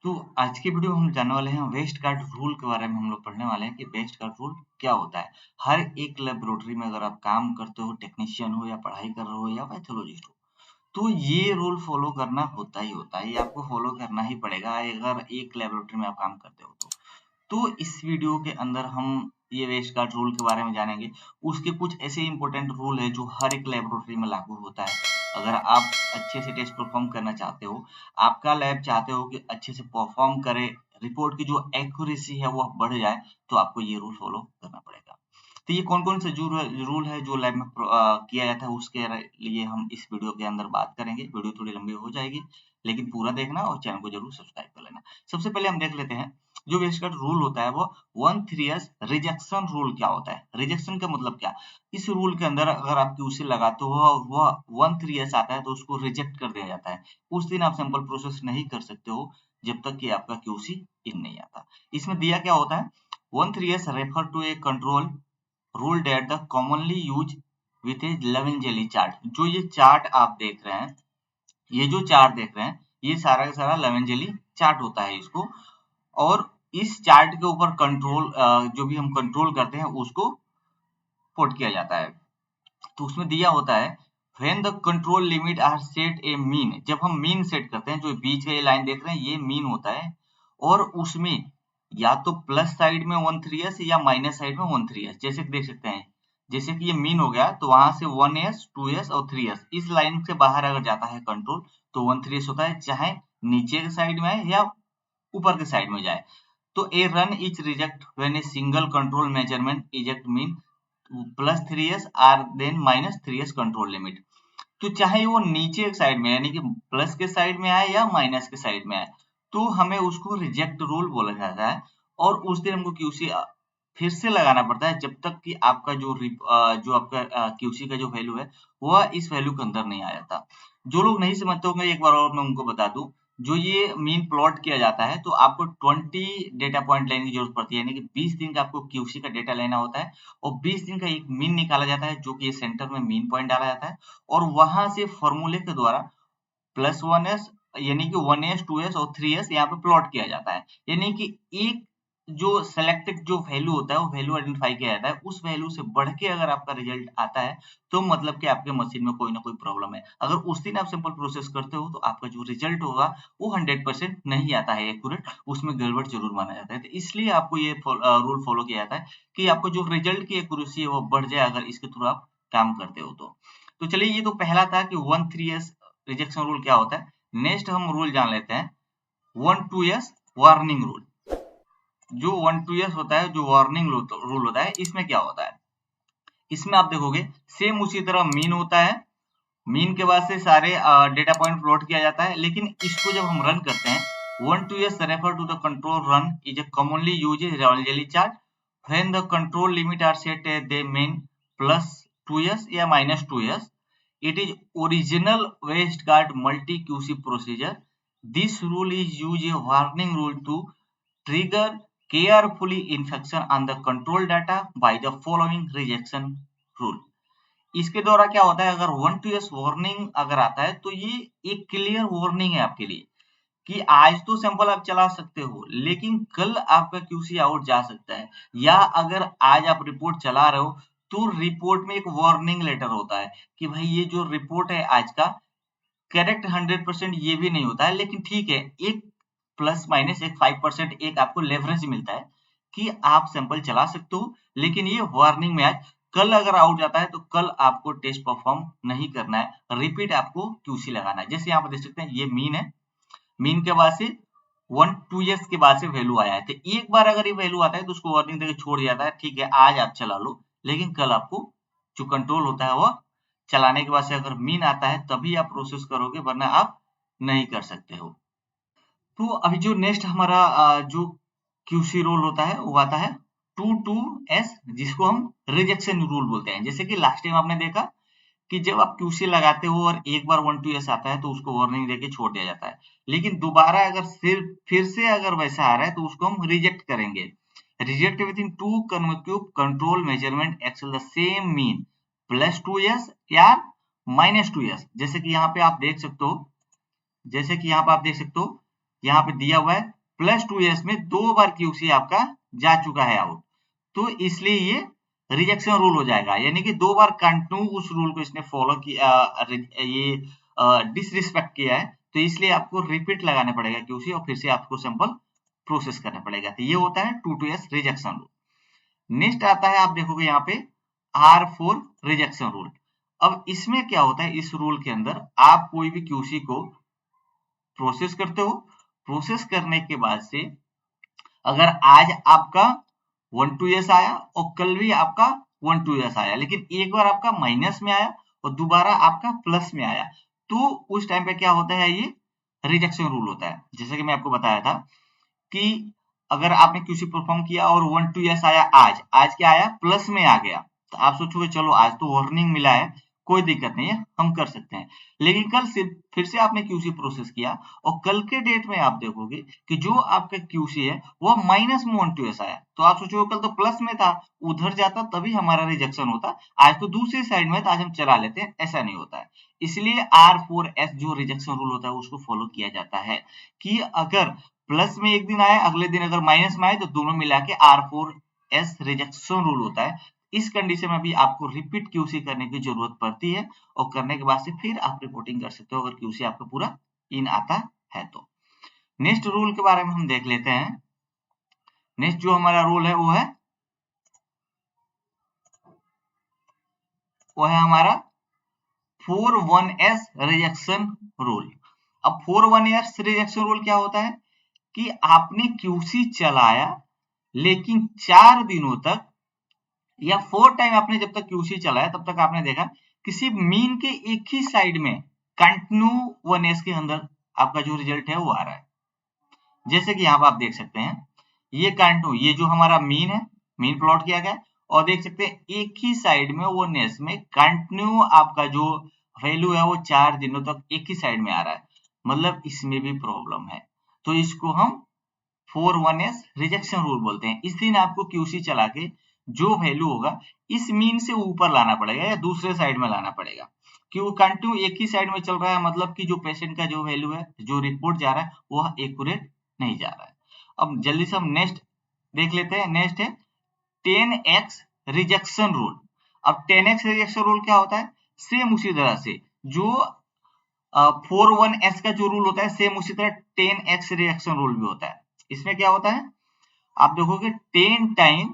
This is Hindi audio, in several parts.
तो आज की वीडियो में हम जानने वाले हैं वेस्ट गार्ड रूल के बारे में। हम लोग पढ़ने वाले हैं कि वेस्ट गार्ड रूल क्या होता है। हर एक लेबोरेटरी में अगर आप काम करते हो, टेक्नीशियन हो या पढ़ाई कर रहे हो या पैथोलॉजिस्ट हो, तो ये रूल फॉलो करना होता ही होता है। ये आपको फॉलो करना ही पड़ेगा अगर एक लेबोरेटरी में आप काम करते हो तो इस वीडियो के अंदर हम ये वेस्ट गार्ड रूल के बारे में जानेंगे। उसके कुछ ऐसे इंपॉर्टेंट रूल है जो हर एक लेबोरेटरी में लागू होता है। अगर आप अच्छे से टेस्ट परफॉर्म करना चाहते हो, आपका लैब चाहते हो कि अच्छे से परफॉर्म करे, रिपोर्ट की जो एक्यूरेसी है वो बढ़ जाए, तो आपको ये रूल फॉलो करना पड़ेगा। तो ये कौन-कौन से रूल है जो लैब में किया जाता है, उसके लिए हम इस वीडियो के अंदर बात करेंगे। वीडियो थोड़ी लंबी हो जाएगी, लेकिन पूरा देखना और चैनल को जरूर सब्सक्राइब कर लेना। सबसे पहले हम देख लेते हैं जो वेस्ट गार्ड रूल होता है वो 1-3S रिजेक्शन रूल क्या होता है। रिजेक्शन का मतलब क्या? इस रूल के अंदर अगर आप क्यूसी लगाते हो और वह 1-3S आता है तो उसको रिजेक्ट कर दिया जाता है। उस दिन आप सैंपल प्रोसेस नहीं कर सकते हो जब तक कि आपका क्यूसी इन नहीं आता। इसमें दिया क्या होता है? 1-3S refer to a control rule that the commonly use with a लेवेंजेली चार्ट। जो ये चार्ट आप देख रहे हैं, ये जो चार्ट देख रहे हैं, ये सारा का सारा लेवेंजेली चार्ट होता है इसको। और इस चार्ट के ऊपर कंट्रोल जो भी हम कंट्रोल करते हैं उसको पुट किया जाता है। तो उसमें दिया होता है when the control limit are set a mean. जब हम मीन सेट करते हैं, जो बीच का ये लाइन देख रहे हैं ये मीन होता है, और उसमें या तो प्लस साइड में 1-3s या माइनस साइड में 1-3s, जैसे कि देख सकते हैं। जैसे कि ये मीन हो गया तो वहां से 1s 2s और 3s, इस लाइन से बाहर अगर जाता है कंट्रोल तो 1-3s होता है, चाहे नीचे के साइड में आए या ऊपर के साइड में जाए। तो a run is reject when a single control measurement इजेक्ट mean +3s or then -3s control limit. तो चाहे वो नीचे एक साइड में यानी कि प्लस के साइड में आए या माइनस के साइड में आए, तो हमें उसको रिजेक्ट रूल बोला जाता है। और उस दिन हमको क्यूसी फिर से लगाना पड़ता है जब तक कि आपका जो आपका क्यूसी का जो वैल्यू है वह इस वैल्यू के अंदर नहीं आ जाता। जो लोग नहीं समझते होंगे एक बार और मैं उनको बता दूं। जो ये मीन प्लॉट किया जाता है तो आपको 20 डेटा पॉइंट लेने की जरूरत पड़ती है, यानी कि 20 दिन का आपको क्यूसी का डेटा लेना होता है। और 20 दिन का एक मीन निकाला जाता है जो कि ये सेंटर में मीन पॉइंट डाला जाता है, और वहां से फॉर्मूले के द्वारा +1s यानी कि 1s 2s और 3s यहाँ पे प्लॉट किया जाता है। यानी कि एक जो सेलेक्टेड जो वैल्यू होता है वो वैल्यू आइडेंटिफाई किया जाता है। उस वैल्यू से बढ़ के अगर आपका रिजल्ट आता है तो मतलब कि आपके मशीन में कोई ना कोई प्रॉब्लम है। अगर उस दिन आप सिंपल प्रोसेस करते हो तो आपका जो रिजल्ट होगा वो 100% नहीं आता है एक्यूरेट, उसमें गड़बड़ जरूर माना जाता है। तो इसलिए आपको ये रूल फॉलो किया जाता है कि आपको जो रिजल्ट की एक्यूरेसी है वो बढ़ जाए अगर इसके थ्रू आप काम करते हो तो चलिए, ये तो पहला था कि 1-3s रिजेक्शन रूल क्या होता है। नेक्स्ट हम रूल जान लेते हैं 1-2s वार्निंग रूल। जो 1-2s होता है, जो वार्निंग रूल होता है, इसमें क्या होता है? इसमें आप देखोगे सेम उसी तरह मीन होता है। मीन के बाद से सारे डेटा पॉइंट प्लॉट किया जाता है, लेकिन इसको जब हम रन करते हैं 1-2s refer to the control run is a commonly use randomly chart when the control limit are set they mean +2s या -2s। it is original waistguard multi QC procedure. This rule is use a warning rule to trigger carefully infection on the control data by the following rejection rule. इसके द्वारा क्या होता है, अगर 1-2s वार्निंग अगर आता है तो ये एक क्लियर वार्निंग है आपके लिए कि आज तो सैंपल आप चला सकते हो लेकिन कल आपका क्यूसी आउट जा सकता है। या अगर आज आप रिपोर्ट चला रहे हो तो रिपोर्ट में एक वार्निंग लेटर होता है कि भाई ये जो रिपोर्ट है आज का करेक्ट 100% ये भी नहीं होता है, लेकिन ठीक है, एक प्लस माइनस एक 5% एक आपको लेवरेज मिलता है कि आप सैंपल चला सकते हो। लेकिन ये वार्निंग में आज कल अगर आउट जाता है तो कल आपको टेस्ट परफॉर्म नहीं करना है, रिपीट आपको क्यूसी लगाना है। जैसे यहाँ पर देख सकते हैं ये मीन है, मीन के बाद से 1-2s के बाद से वैल्यू आया है, तो एक बार अगर ये वैल्यू आता है तो उसको वार्निंग देकर छोड़ दिया जाता है, ठीक है आज आप चला लो, लेकिन कल आपको जो कंट्रोल होता है वो चलाने के बाद से अगर मीन आता है तभी आप प्रोसेस करोगे, वरना आप नहीं कर सकते हो। तो अभी जो नेक्स्ट हमारा जो क्यूसी रूल होता है वो आता है 2-2s, जिसको हम रिजेक्शन रूल बोलते हैं। जैसे कि लास्ट टाइम आपने देखा कि जब आप क्यूसी लगाते हो और एक बार 1-2s आता है तो उसको वार्निंग देके छोड़ दिया जाता है, लेकिन दोबारा अगर फिर से अगर वैसा आ रहा है तो उसको हम रिजेक्ट करेंगे। Reject with in 2 consecutive control measurement excel the same mean +2s या -2s। जैसे कि यहाँ पे आप देख सकते हो, जैसे कि यहाँ पे आप देख सकते हो यहाँ पे दिया हुआ है +2s में 2 बार QC आपका जा चुका है आउट, तो इसलिए ये रिजेक्शन रूल हो जाएगा, यानी कि 2 बार कंटिन्यू उस रूल को इसने फॉलो किया, ये डिसरिस्पेक्ट किया है, तो इसलिए आपको रिपीट लगाना पड़ेगा QC और फिर से आपको सैंपल प्रोसेस करना पड़ेगा। तो ये होता है 2 to S rejection rule. Next आता है, आप देखोगे यहाँ पे R4 रिजेक्शन रूल। अब इसमें क्या होता है, इस रूल के अंदर आप कोई भी QC को प्रोसेस करते हो, प्रोसेस करने के बाद से अगर आज आपका 1 to S आया और कल भी आपका 1 to S आया, लेकिन एक बार आपका माइनस में आया और दोबारा आपका प्लस में आया, तो उस टाइम पे क्या होता है, ये रिजेक्शन रूल होता है। जैसे कि मैं आपको बताया था कि अगर आपने QC परफॉर्म किया और 1 to S आया, आज क्या आया, प्लस में आ गया, तो आप सोचोगे चलो आज तो वार्निंग मिला है, कोई दिक्कत नहीं है, हम कर सकते हैं। लेकिन कल से फिर से आपने QC प्रोसेस किया और कल के डेट में आप देखोगे कि जो आपका QC है वो माइनस में 1 to S आया, तो आप सोचोगे कल तो प्लस में था, उधर जाता तभी हमारा रिजेक्शन होता, आज तो दूसरी साइड में, तो आज हम चला लेते हैं, ऐसा नहीं होता है। इसलिए R4S जो रिजेक्शन रूल होता है उसको फॉलो किया जाता है कि अगर प्लस में एक दिन आया, अगले दिन अगर माइनस में आए, तो दोनों मिला के R4S रिजेक्शन रूल होता है। इस कंडीशन में भी आपको रिपीट QC करने की जरूरत पड़ती है और करने के बाद से फिर आप रिपोर्टिंग कर सकते हो अगर QC आपका पूरा इन आता है तो। नेक्स्ट रूल के बारे में हम देख लेते हैं। नेक्स्ट जो हमारा रूल है वो है हमारा 4-1S रिजेक्शन रूल। अब 4-1S रिजेक्शन रूल क्या होता है कि आपने QC चलाया, लेकिन 4 दिनों तक या 4 टाइम आपने जब तक QC चलाया तब तक आपने देखा किसी मीन के एक ही साइड में कंटिन्यू 1S के अंदर आपका जो रिजल्ट है वो आ रहा है। जैसे कि यहाँ पर आप देख सकते हैं, ये कंटिन्यू, ये जो हमारा मीन है, मीन प्लॉट किया गया और देख सकते हैं एक ही साइड में 1S में कंटिन्यू आपका जो वैल्यू है वो 4 दिनों तक एक ही साइड में आ रहा है, मतलब इसमें भी प्रॉब्लम है। तो इसको हम 4-1S रिजेक्शन रूल बोलते हैं। इस दिन आपको QC चला के जो वैल्यू होगा इस मीन से ऊपर लाना पड़ेगा या दूसरे साइड में लाना पड़ेगा, कि वो कंटिन्यू एक ही साइड में चल रहा है, मतलब कि जो पेशेंट का जो वैल्यू है, जो रिपोर्ट जा रहा है, वह एक्यूरेट नहीं जा रहा है। अब जल्दी से हम नेक्स्ट देख लेते हैं। नेक्स्ट है 10x रिजेक्शन रूल। अब 10x रिजेक्शन रूल क्या होता है, सेम उसी तरह से जो 4-1S का जो रूल होता है, सेम उसी तरह 10x रिजेक्शन रूल भी होता है। इसमें क्या होता है, आप देखोगे 10 टाइम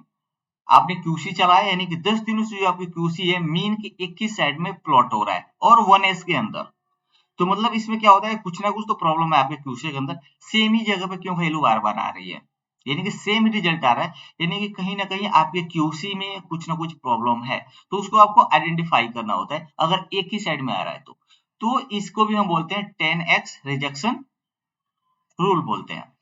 आपने QC चलाया, यानी कि 10 दिनों से जो आपकी QC है मीन की एक ही साइड में प्लॉट हो रहा है और 1S के अंदर, तो मतलब इसमें क्या होता है, कुछ ना कुछ तो प्रॉब्लम है आपके QC के अंदर, सेम ही जगह पे क्यों वैल्यू बार बार आ रही है, यानी कि सेम रिजल्ट आ रहा है, यानी कि कहीं ना कहीं आपके QC में कुछ ना कुछ प्रॉब्लम है, तो उसको आपको आइडेंटिफाई करना होता है अगर एक ही साइड में आ रहा है तो इसको भी हम बोलते हैं 10x रिजेक्शन रूल बोलते हैं।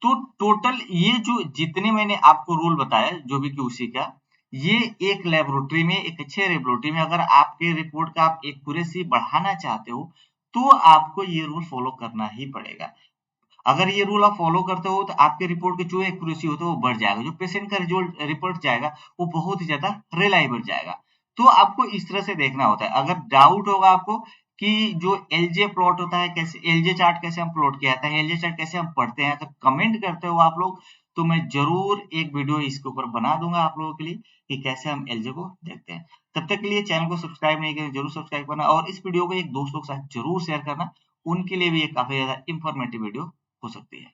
तो टोटल ये जो जितने मैंने आपको रूल बताया जो भी QC का, ये एक लेबोरेटरी में, एक अच्छे लेबोरेटरी में अगर आपके रिपोर्ट का आप एक्यूरेसी बढ़ाना चाहते हो तो आपको ये रूल फॉलो करना ही पड़ेगा। अगर ये रूल आप फॉलो करते हो तो आपके रिपोर्ट की जो एक्यूरेसी होता है वो बढ़ जाएगा, जो पेशेंट का रिपोर्ट जाएगा वो बहुत ही ज्यादा रिलायबल जाएगा। तो आपको इस तरह से देखना होता है। अगर डाउट होगा आपको कि जो LJ प्लॉट होता है, कैसे LJ चार्ट कैसे हम प्लॉट किया जाता है, LJ चार्ट कैसे हम पढ़ते हैं, अगर कमेंट करते हो आप लोग तो मैं जरूर एक वीडियो इसके ऊपर बना दूंगा आप लोगों के लिए कि कैसे हम LJ को देखते हैं। तब तक के लिए चैनल को सब्सक्राइब नहीं किया जरूर सब्सक्राइब करना और इस वीडियो को एक दोस्तों के साथ जरूर शेयर करना, उनके लिए भी एक काफी ज्यादा इंफॉर्मेटिव वीडियो हो सकती है।